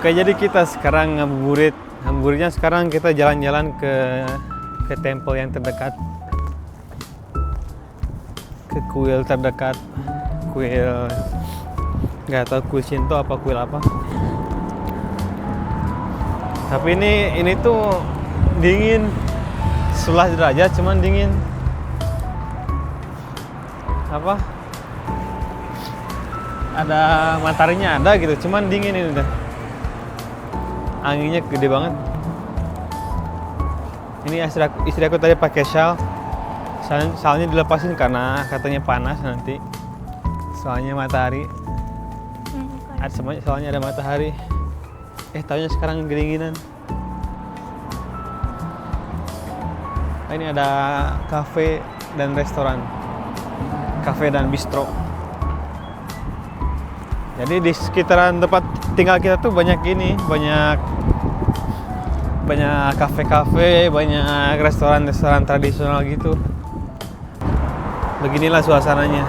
Oke, jadi kita sekarang ngabuburit. Ngabuburitnya sekarang kita jalan-jalan ke temple yang terdekat. Ke kuil terdekat. Kuil nggak tahu kuil Shinto apa kuil apa. Tapi ini tuh dingin. 11 derajat cuman dingin. Apa? Ada mataharinya ada gitu, cuman dingin ini udah. Anginnya gede banget. Ini istri aku tadi pakai shawl. Shawlnya dilepasin karena katanya panas nanti. Soalnya matahari. Soalnya ada matahari. Taunya sekarang kedinginan. Ini ada kafe dan restoran. Kafe dan bistro. Jadi di sekitaran tempat tinggal kita tuh banyak kafe-kafe, banyak restoran-restoran tradisional gitu. Beginilah suasananya.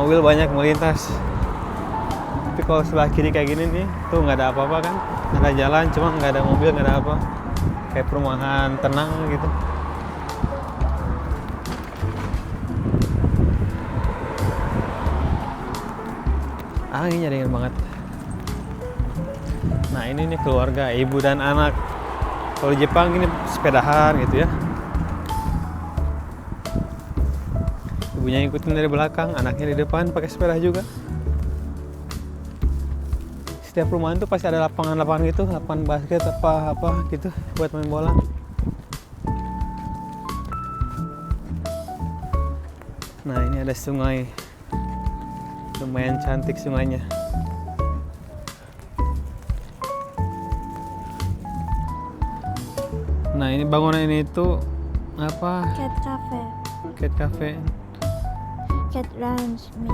Mobil banyak melintas. Tapi kalau sebelah kiri kayak gini nih, tuh nggak ada apa-apa kan? Ada jalan, cuma nggak ada mobil, nggak ada apa. Kayak perumahan tenang gitu. Anginnya dingin banget. Nah ini nih keluarga, ibu dan anak. Kalau di Jepang ini sepedahan gitu ya. Ibunya ngikutin dari belakang, anaknya di depan pakai sepeda juga. Setiap perumahan tuh pasti ada lapangan-lapangan gitu, lapangan basket apa gitu buat main bola. Nah ini ada sungai. Lumayan cantik sungainya. Nah ini bangunan ini tuh apa? Cat Cafe. Cat Cafe. Cat Lounge Me.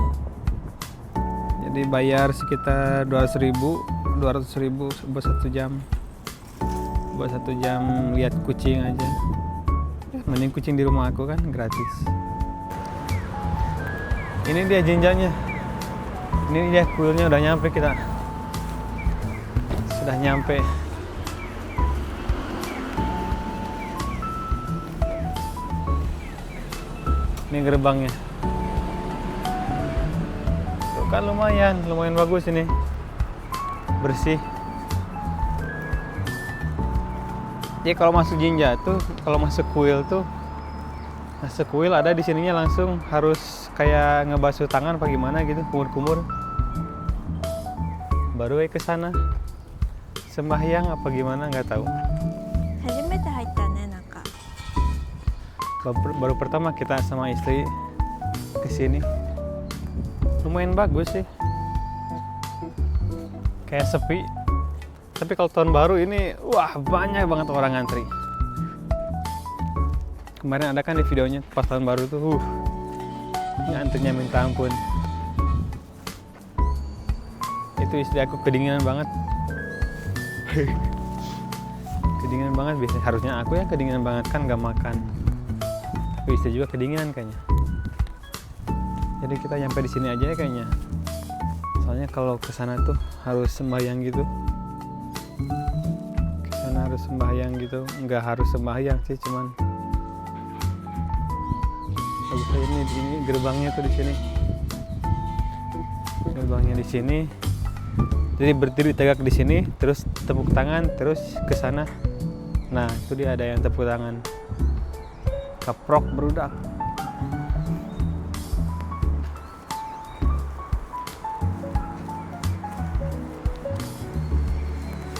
Jadi bayar sekitar 200.000 buat 1 jam. Buat 1 jam lihat kucing aja. Mending kucing di rumah aku kan gratis. Ini dia jenjangnya. Ini dia kuilnya udah nyampe kita. Sudah nyampe. Ini gerbangnya. Tuh kan lumayan bagus ini. Bersih. Jadi kalau masuk jinja tuh, kalau masuk kuil ada di sininya langsung harus kayak ngebasuh tangan apa gimana gitu, kumur-kumur. Baru ke sana sembahyang apa gimana nggak tahu. Hajimete haita ne naka. Baru pertama kita sama istri ke sini. Lumayan bagus sih. Kayak sepi. Tapi kalau tahun baru ini wah banyak banget orang ngantri. Kemarin ada kan di videonya pas tahun baru tuh ngantrinya minta ampun. Itu istri aku kedinginan banget. Kedinginan banget, biasanya harusnya aku yang kedinginan banget kan gak makan. Tapi istri juga kedinginan kayaknya. Jadi kita nyampe di sini aja ya kayaknya. Soalnya kalau ke sana tuh harus sembahyang gitu. Ke sana harus sembahyang gitu, nggak harus sembahyang sih, cuman ini gerbangnya tuh di sini. Gerbangnya di sini. Jadi berdiri tegak di sini, terus tepuk tangan, terus ke sana. Nah, itu dia ada yang tepuk tangan. Kaprok berudak.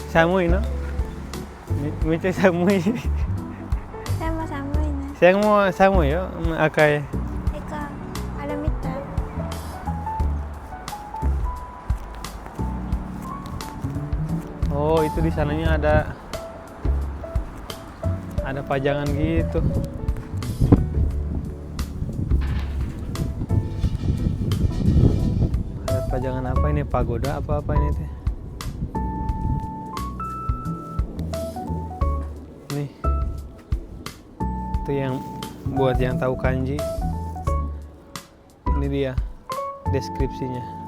Samui no? Mice samui. Saya mau samui ne. Saya mau samui yo, akai. Eka, ada mita. Oh, itu di sananya ada pajangan gitu. Ada pajangan apa ini? Pagoda apa ini teh? Nih. Itu yang buat yang tahu kanji. Ini dia deskripsinya.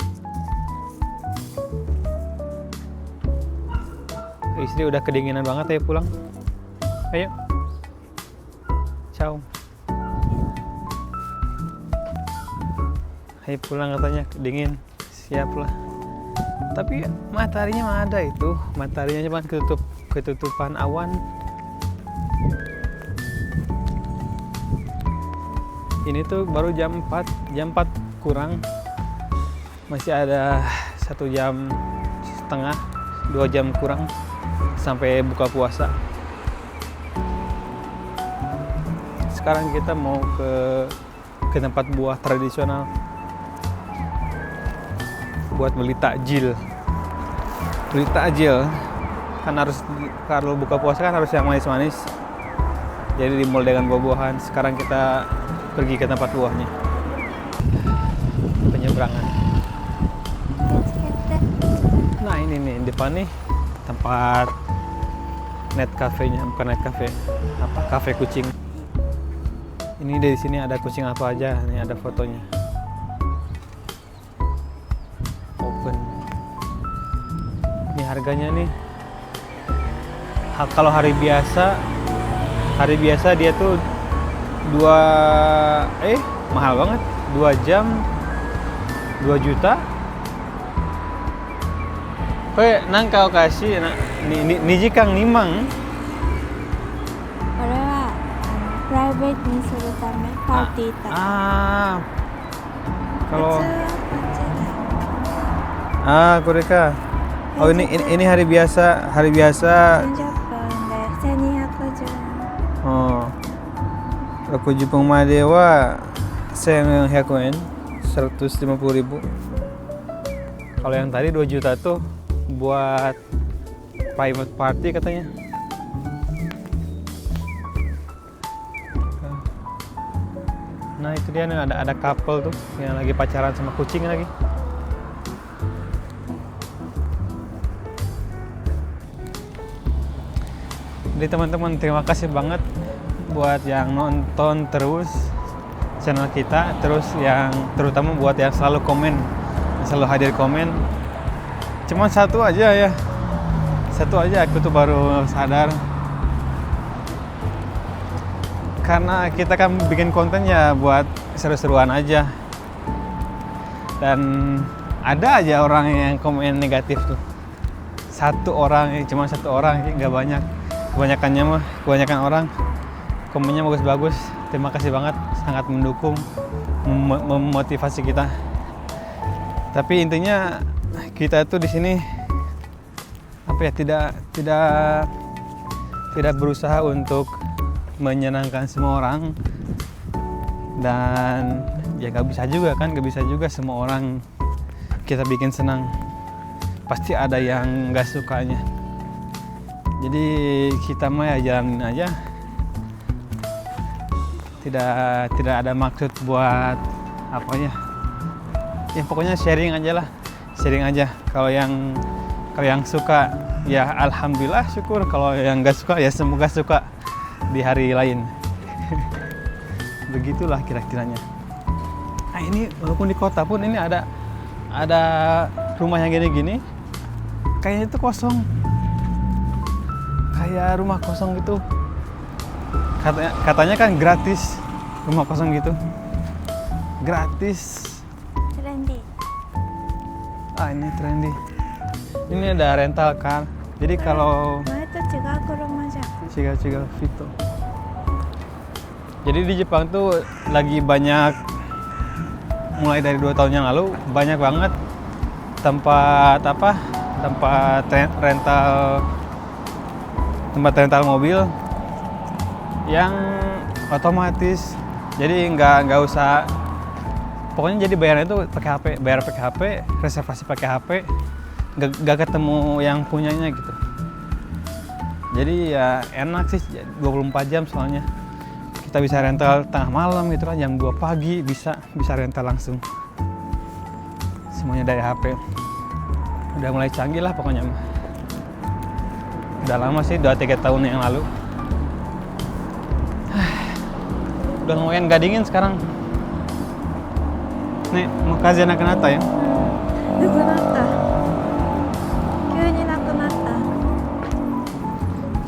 Tuh istri udah kedinginan banget, ayo pulang. Ayo. Ciao. Ayo pulang katanya, dingin. Siaplah. Tapi mataharinya mah ada itu. Mataharinya cuma ketutupan awan. Ini tuh baru jam 4 kurang. Masih ada 1 jam setengah, 2 jam kurang sampai buka puasa. Sekarang kita mau ke tempat buah tradisional buat beli takjil. Beli takjil kan harus, kalau buka puasa kan harus yang manis-manis. Jadi di mall dengan buah-buahan. Sekarang kita pergi ke tempat buahnya. Penyeberangan. Nah ini nih depan nih tempat net cafe-nya, bukan net cafe, apa, cafe kucing. Ini dari sini ada kucing apa aja, nih ada fotonya. Open. Ini harganya nih. Kalau hari biasa dia tuh mahal banget. 2 jam 2 juta. Koe nangka okashi niji kang nimang. これはプライベートにするためパーティータイム。 Kalau 普通はこっちで Koreka. Oh ini hari biasa 30分で1210円。 Oh. 60分までは1400 yen, 150.000. Kalau yang tadi 2 juta tuh buat private party katanya. Nah itu dia nih, ada couple tuh yang lagi pacaran sama kucing lagi. Jadi teman-teman terima kasih banget buat yang nonton terus channel kita, terus yang terutama buat yang selalu komen, yang selalu hadir komen. Cuman satu aja aku tuh baru sadar, karena kita kan bikin kontennya buat seru-seruan aja, dan ada aja orang yang komen negatif tuh. Cuma satu orang, nggak banyak. Kebanyakan orang komennya bagus-bagus. Terima kasih banget, sangat mendukung, memotivasi kita. Tapi intinya kita tuh di sini tidak berusaha untuk menyenangkan semua orang, dan ya nggak bisa juga semua orang kita bikin senang. Pasti ada yang nggak sukanya. Jadi kita mah ya jalanin aja. Tidak ada maksud buat apanya. Ya pokoknya sharing aja. Kalau yang suka ya alhamdulillah, syukur. Kalau yang nggak suka ya semoga suka di hari lain. Begitulah kira-kiranya. Nah ini walaupun di kota pun ini ada rumah yang gini-gini, kayaknya itu kosong. Kayak rumah kosong gitu. Katanya kan gratis rumah kosong gitu. Gratis. Trendy. Ini trendy. Ini ada rental car. Jadi kalau 前と違う車じゃん。 Ciga Vito. Jadi di Jepang tuh lagi banyak, mulai dari 2 tahun yang lalu banyak banget tempat rental mobil yang otomatis. Jadi nggak usah, pokoknya jadi bayarnya itu pakai HP, bayar pakai HP, reservasi pakai HP, nggak ketemu yang punyanya gitu. Jadi ya enak sih, 24 jam soalnya. Kita bisa rental tengah malam gitu kan, jam 2 pagi bisa rental langsung. Semuanya dari HP. Udah mulai canggih lah pokoknya. Udah lama sih, 2-3 tahun yang lalu. Udah lumayan gak dingin sekarang. Nih, mukazi nakunata ya. なくなった。急になくなった。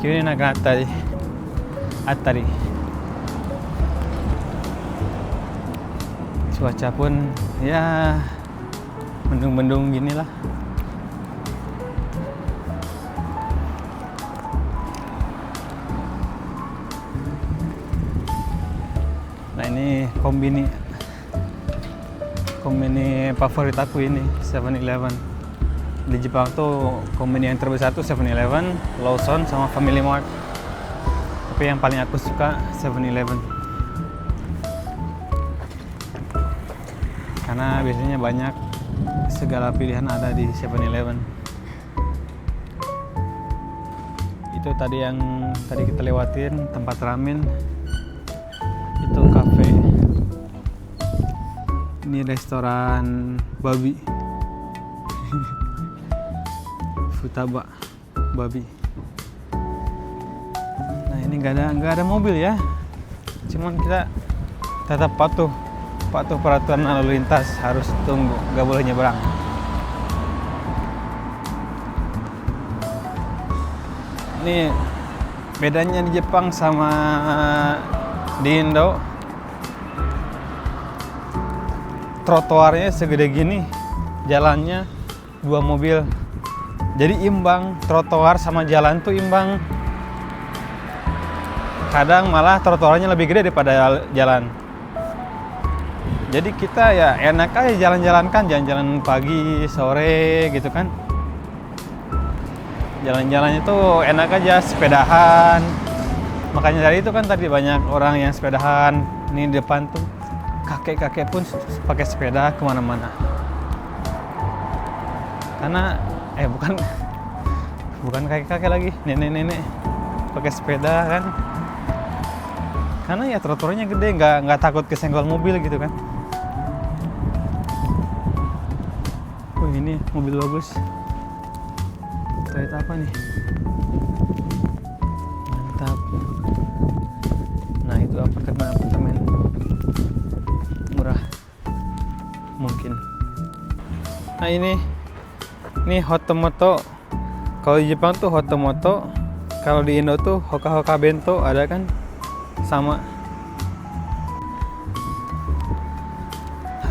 急になくなったりあったり. Cuaca pun ya mendung-mendung gini lah. Nah ini kombini favorit aku ini 7-Eleven. Di Jepang tuh kombini yang terbesar tuh 7-Eleven, Lawson sama Family Mart. Tapi yang paling aku suka 7-Eleven. Karena biasanya banyak segala pilihan ada di 7-Eleven. Itu tadi yang tadi kita lewatin tempat ramen. Itu kafe. Ini restoran babi. Futaba babi. Nah ini nggak ada mobil ya. Cuman kita tetap patuh peraturan lalu lintas, harus tunggu, nggak boleh nyebrang. Ini bedanya di Jepang sama di Indo. Trotoarnya segede gini, jalannya 2 mobil. Jadi imbang, trotoar sama jalan tuh imbang. Kadang malah trotoarnya lebih gede daripada jalan. Jadi kita ya enak aja jalan-jalan kan, jalan-jalan pagi, sore gitu kan. Jalan-jalan itu enak aja, sepedahan. Makanya dari itu kan tadi banyak orang yang sepedahan. Ini di depan tuh kakek-kakek pun pakai sepeda kemana-mana. Karena bukan kakek-kakek lagi, nenek-nenek pakai sepeda kan. Karena ya trotoarnya gede, nggak takut kesenggol mobil gitu kan. Ini mobil bagus. Toyota apa nih? Mantap. Nah itu apartemen murah mungkin. Nah ini Hotomoto. Kalau di Jepang tuh Hotomoto, kalau di Indo tuh Hoka-Hoka Bento ada kan, sama.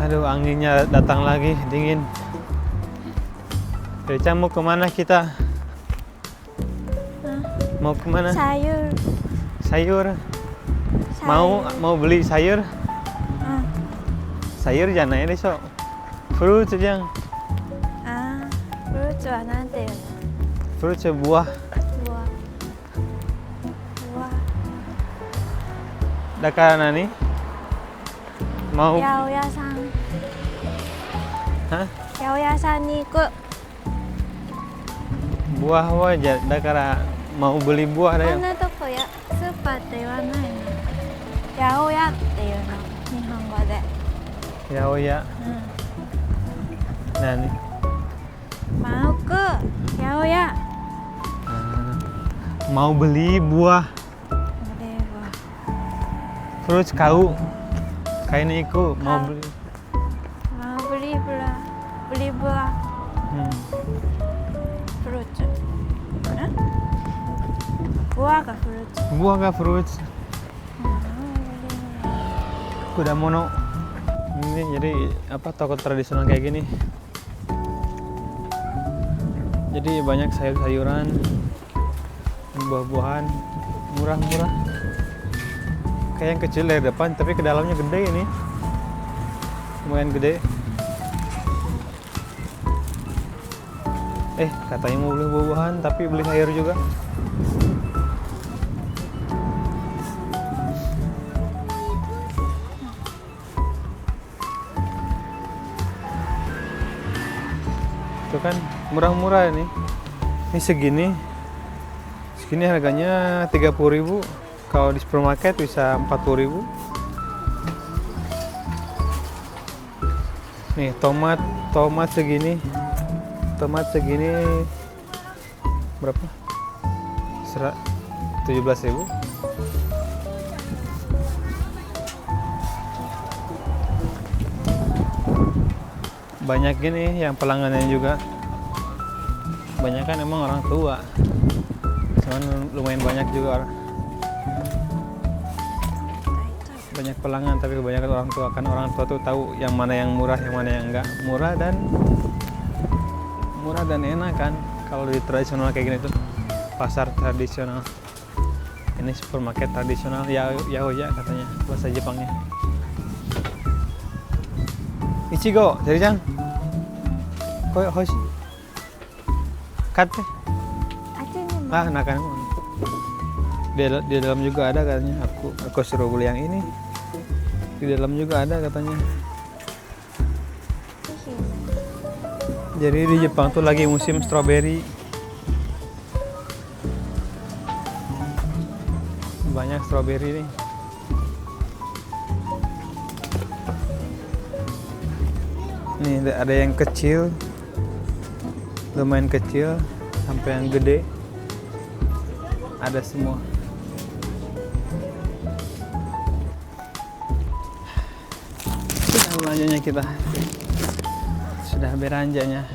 Aduh anginnya datang lagi, dingin. Reca mau kemana kita? Mau kemana? Sayur. Mau beli sayur? Sayur jangan ya deso. Fruit aja. Fruit wa nante yun? Fruit buah. Buah. Dakara nani? Mau? Yaoyasan. Hah? Yaoyasan ni iku. Buah aja, dakara mau beli buah ada. こんなとこやスーパーって言わないの。八百屋っていうの、日本語で。Yaoya. Nani? Mau ke Yaoya. Mau beli buah. Beli buah. Fruit kau. Kayaknya iku mau beli. Mau beli buah. Fruit. Buah kah fruit? Buah kah fruit? Kudamono. Ini jadi apa, toko tradisional kayak gini. Jadi banyak sayur-sayuran, buah-buahan, murah-murah. Kayak yang kecil dari depan, tapi ke dalamnya gede ini. Lumayan gede. Katanya mau beli buah-buahan, tapi beli sayur juga. Itu kan murah-murah ini. Ini segini harganya 30.000. Kalau di supermarket bisa 40.000. Nih tomat segini. Tomat segini berapa? 17.000. Banyak gini yang pelanggannya juga. Banyak kan emang orang tua. Cuman lumayan banyak juga orang. Banyak pelanggan, tapi kebanyakan orang tua, kan orang tua tuh tahu yang mana yang murah, yang mana yang enggak murah dan enak kan. Kalau di tradisional kayak gini tuh pasar tradisional, ini supermarket tradisional ya katanya bahasa Jepangnya. Ichigo, Jari-chan. Koi hoshi. Kate. Nakan. Di dalam juga ada katanya. Aku suruh beli yang ini. Di dalam juga ada katanya. Jadi di Jepang tuh lagi musim stroberi. Banyak stroberi nih. Nih ada yang kecil, lumayan kecil, sampai yang gede. Ada semua. Sudah belanjanya kita. Sudah beranjanya.